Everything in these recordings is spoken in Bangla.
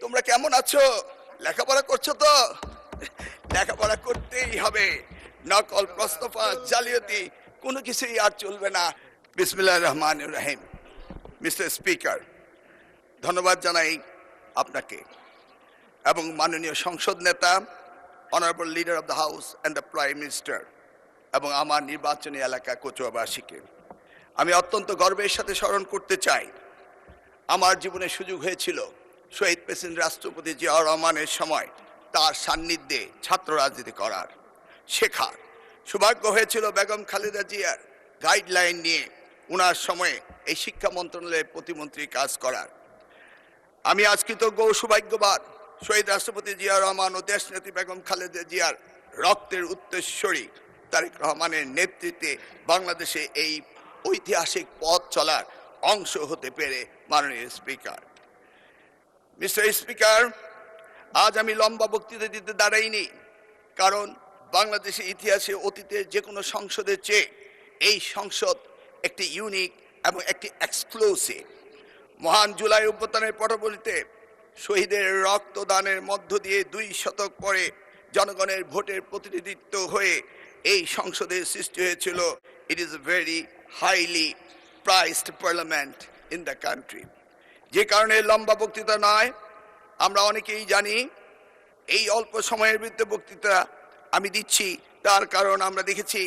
তোমরা কেমন আছো? লেখাপড়া করছো তো? লেখাপড়া করতেই হবে। নকল, প্রশ্নফাঁস, জালিয়াতি কোনো কিছুই আর চলবে না। বিসমিল্লাহির রহমানির রহিম। মিস্টার স্পিকার, ধন্যবাদ জানাই আপনাকে এবং মাননীয় সংসদ নেতা, honourable leader of the house and the prime minister এবং আমার নির্বাচনী এলাকা কচুয়াবাসীকে আমি অত্যন্ত গর্বের সাথে স্মরণ করতে চাই, আমার জীবনে সুযোগ হয়েছিল শহীদ প্রেসিডেন্ট রাষ্ট্রপতি জিয়াউর রহমানের সময় তার সান্নিধ্যে ছাত্র রাজনীতি করার, শেখার সৌভাগ্য হয়েছিল বেগম খালেদা জিয়ার গাইডলাইন নিয়ে ওনার সময়ে এই শিক্ষা মন্ত্রণালয়ের প্রতিমন্ত্রী কাজ করার। আমি আজ কৃতজ্ঞ ও সৌভাগ্যবান শহীদ রাষ্ট্রপতি জিয়াউর রহমান ও দেশনেত্রী বেগম খালেদা জিয়ার রক্তের উত্তরসূরি তারেক রহমানের নেতৃত্বে বাংলাদেশে এই ঐতিহাসিক পথ চলার অংশ হতে পেরে। মাননীয় স্পিকার, মিস্টার স্পিকার, আজ আমি লম্বা বক্তৃতা দিতে দাঁড়াইনি, কারণ বাংলাদেশের ইতিহাসে অতীতের যে কোনো সংসদের চেয়ে এই সংসদ একটি ইউনিক এবং একটি এক্সক্লুসিভ। মহান জুলাই অভ্যুত্থানের পটভূমিতে শহীদের রক্তদানের মধ্য দিয়ে 2 শতক পরে জনগণের ভোটের প্রতিনিধিত্ব হয়ে এই সংসদের সৃষ্টি হয়েছিল। It is a very highly priced parliament in the country. যে কারণে লম্বা বক্তৃতা নয়, আমরা অনেকেই জানি এই অল্প সময়ের ভিতরে বক্তৃতা আমি দিচ্ছি, তার কারণ আমরা দেখেছি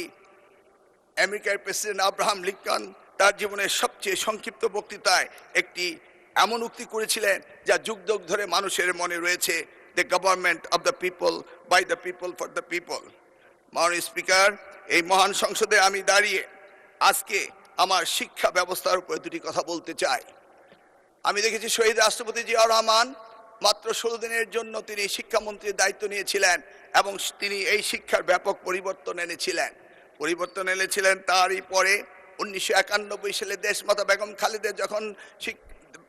আমেরিকার প্রেসিডেন্ট আব্রাহাম লিঙ্কন তার জীবনের সবচেয়ে সংক্ষিপ্ত বক্তৃতায় একটি এমন উক্তি করেছিলেন যা যুগ যুগ ধরে মানুষের মনে রয়েছে, the government of the people, by the people, for the people. মাননীয় স্পিকার, এই মহান সংসদে আমি দাঁড়িয়ে আজকে আমার শিক্ষা ব্যবস্থার উপরে 2টি কথা বলতে চাই। আমি দেখেছি শহীদ রাষ্ট্রপতি জিয়াউর রহমান মাত্র 16 দিনের জন্য তিনি শিক্ষামন্ত্রীর দায়িত্ব নিয়েছিলেন এবং তিনি এই শিক্ষার ব্যাপক পরিবর্তন এনেছিলেন। তারই পরে 1991 সালে দেশমাতা বেগম খালেদা যখন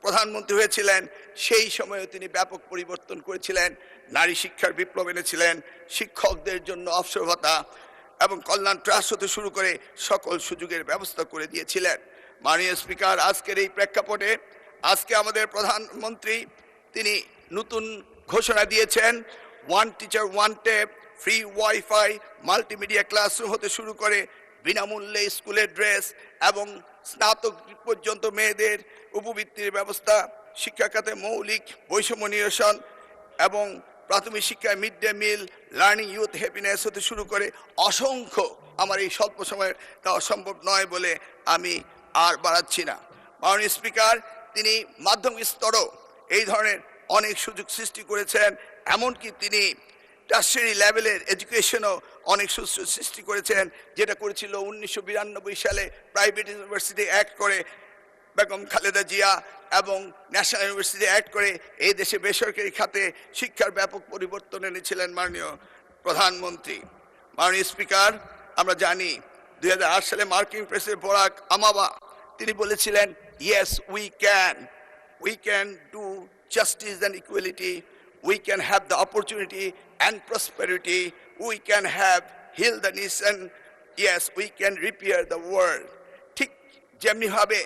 প্রধানমন্ত্রী হয়েছিলেন, সেই সময়ে তিনি ব্যাপক পরিবর্তন করেছিলেন। নারী শিক্ষার বিপ্লব এনেছিলেন, শিক্ষকদের জন্য অবসর ভাতা এবং কল্যাণ ট্রাস্ট হতে শুরু করে সকল সুযোগের ব্যবস্থা করে দিয়েছিলেন। মাননীয় স্পিকার, আজকের এই প্রেক্ষাপটে আজকে আমাদের প্রধানমন্ত্রী তিনি নতুন ঘোষণা দিয়েছেন, 1 teacher 1 tab, free wifi, multimedia classroom হতে শুরু করে বিনামূল্যে স্কুলের ড্রেস এবং স্নাতক পর্যন্ত মেয়েদের উপবৃত্তির ব্যবস্থা, শিক্ষা খাতে মৌলিক বৈষম্য নিরসন এবং প্রাথমিক শিক্ষায় mid day meal, learning youth happiness হতে শুরু করে অসংখ্য, আমার এই স্বল্প সময়ের তা অসম্ভব নয় বলে আমি আর বাড়াচ্ছি না। মাননীয় স্পিকার, তিনি মাধ্যমিক স্তরও এই ধরনের অনেক সুযোগ সৃষ্টি করেছেন, এমনকি তিনি টার্সিয়ারি লেভেলের এডুকেশনও অনেক সুযোগ সৃষ্টি করেছেন, যেটা করেছিল 1992 সালে প্রাইভেট ইউনিভার্সিটি অ্যাক্ট করে বেগম খালেদা জিয়া এবং ন্যাশনাল ইউনিভার্সিটি অ্যাক্ট করে এই দেশে বেসরকারি খাতে শিক্ষার ব্যাপক পরিবর্তন এনেছিলেন মাননীয় প্রধানমন্ত্রী। মাননীয় স্পিকার, আমরা জানি 2008 সালে মার্কিন প্রেসিডেন্ট বারাক ওবামা তিনি বলেছিলেন, yes we can do justice and equality, we can have the opportunity and prosperity, we can have heal the nation, yes, we can repair the world. ঠিক যেমনি ভাবে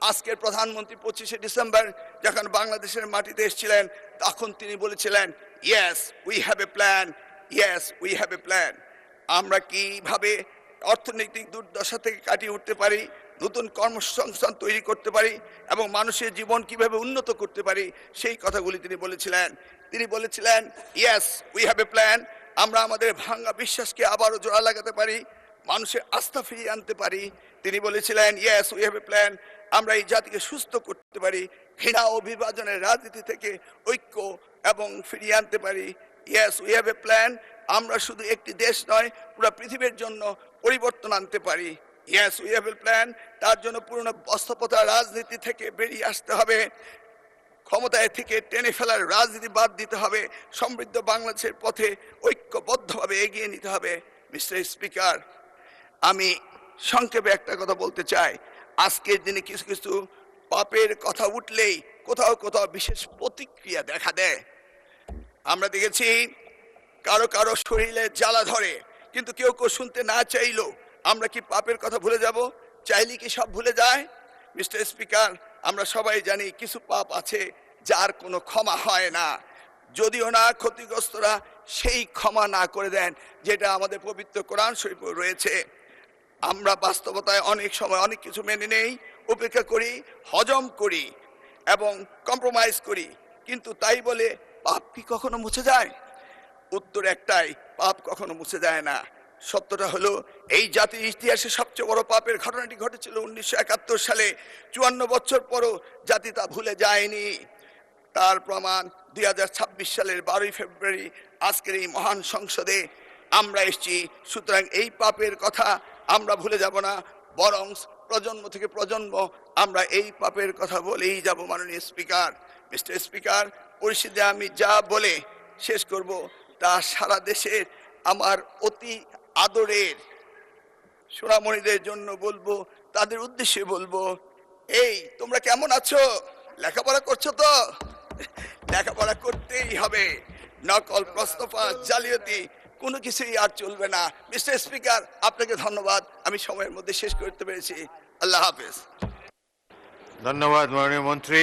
আজকের প্রধানমন্ত্রী 25শে ডিসেম্বর যখন বাংলাদেশের মাটিতে এসেছিলেন, তখন তিনি বলেছিলেন, yes, we have a plan, yes, we have a plan. আমরা কিভাবে অর্থনৈতিক দুর্দশা থেকে কাটিয়ে উঠতে পারি, নতুন কর্মসংস্থান তৈরি করতে পারি এবং মানুষের জীবন কিভাবে উন্নত করতে পারি, সেই কথাগুলি তিনি বলেছিলেন, yes we have a plan. আমরা আমাদের ভাঙা বিশ্বাসকে আবারও জোড়া লাগাতে পারি, মানুষের আস্থা ফিরিয়ে আনতে পারি। তিনি বলেছিলেন, yes we have a plan. আমরা এই জাতিকে সুস্থ করতে পারি, ঘৃণা ও বিভাজনের রাজনীতি থেকে ঐক্য এবং ফিরিয়ে আনতে পারি। Yes we have a plan. আমরা শুধু একটি দেশ নয়, পুরো পৃথিবীর জন্য পরিবর্তন আনতে পারি। Yes we have a plan. তার জন্য পুরনো বস্ত্রপ্রথা রাজনীতি থেকে বেরিয়ে আসতে হবে, ক্ষমতায় থেকে টেনে ফেলার রাজনীতি বাদ দিতে হবে, সমৃদ্ধ বাংলাদেশের পথে ঐক্যবদ্ধভাবে এগিয়ে নিতে হবে। মিস্টার স্পিকার, আমি সংক্ষেপে একটা কথা বলতে চাই। আজকের দিনে কিছু কিছু পাপের কথা উঠলেই কোথাও কোথাও বিশেষ প্রতিক্রিয়া দেখা দেয়। আমরা দেখেছি কারো কারো শরীরে জ্বালা ধরে, কিন্তু কেউ কেউ শুনতে না চাইলেও আমরা কি পাপের কথা ভুলে যাব? চাইলে কি সব ভুলে যায়? মিস্টার স্পিকার, আমরা সবাই জানি কিছু পাপ আছে যার কোনো ক্ষমা হয় না, যদিও না ক্ষতিগ্রস্তরা সেই ক্ষমা না করে দেন যেটা আমাদের পবিত্র কোরআন শরীফে রয়েছে। আমরা বাস্তবতায় অনেক সময় অনেক কিছু মেনে নেই, উপেক্ষা করি, হজম করি এবং কম্প্রোমাইজ করি, কিন্তু তাই বলে পাপ কি কখনো মুছে যায়? উত্তর একটাই, পাপ কখনো মুছে যায় না। সত্যটা হলো এই জাতির ইতিহাসে সবচেয়ে বড় পাপের ঘটনাটি ঘটেছিল 1971 সালে। 54 বছর পরও জাতি তা ভুলে যায়নি। তার প্রমাণ 2026 সালের 12ই ফেব্রুয়ারি আজকের এই মহান সংসদে আমরা এসেছি। সুতরাং এই পাপের কথা আমরা ভুলে যাব না, বরং প্রজন্ম থেকে প্রজন্ম আমরা এই পাপের কথা বলেই যাব। মাননীয় স্পিকার, মিস্টার স্পিকার, পরিষদে আমি যা বলে শেষ করব তা সারা দেশের আমার অতি আদরের সোনামণিদের জন্য বলবো, তাদের উদ্দেশ্যে বলবো, এই তোমরা কেমন আছো? লেখাপড়া করছো তো? লেখাপড়া করতেই হবে। নকল, প্রশ্নফাঁস, জালিয়াতি কোনো কিছুই আর চলবে না। মিস্টার স্পিকার, আপনাকে ধন্যবাদ, আমি সময়ের মধ্যে শেষ করতে পেরেছি। আল্লাহ হাফেজ। ধন্যবাদ মাননীয় মন্ত্রী।